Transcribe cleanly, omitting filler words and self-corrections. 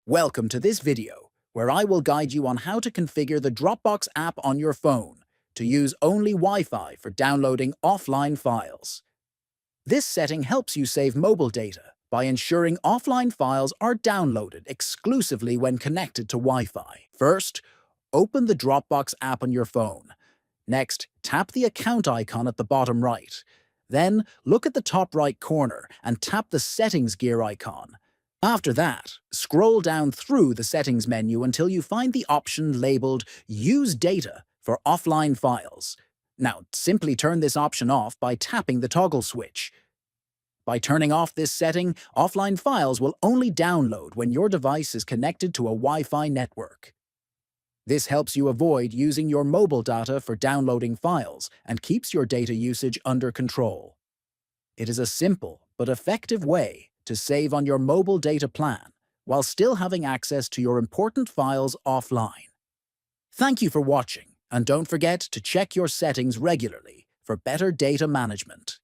Welcome to this video, where I will guide you on how to configure the Dropbox app on your phone to use only Wi-Fi for downloading offline files. This setting helps you save mobile data by ensuring offline files are downloaded exclusively when connected to Wi-Fi. First, open the Dropbox app on your phone. Next, tap the account icon at the bottom right. Then, look at the top right corner and tap the Settings gear icon. After that, scroll down through the Settings menu until you find the option labeled Use Data for Offline Files. Now, simply turn this option off by tapping the toggle switch. By turning off this setting, offline files will only download when your device is connected to a Wi-Fi network. This helps you avoid using your mobile data for downloading files and keeps your data usage under control. It is a simple but effective way to save on your mobile data plan while still having access to your important files offline. Thank you for watching, and don't forget to check your settings regularly for better data management.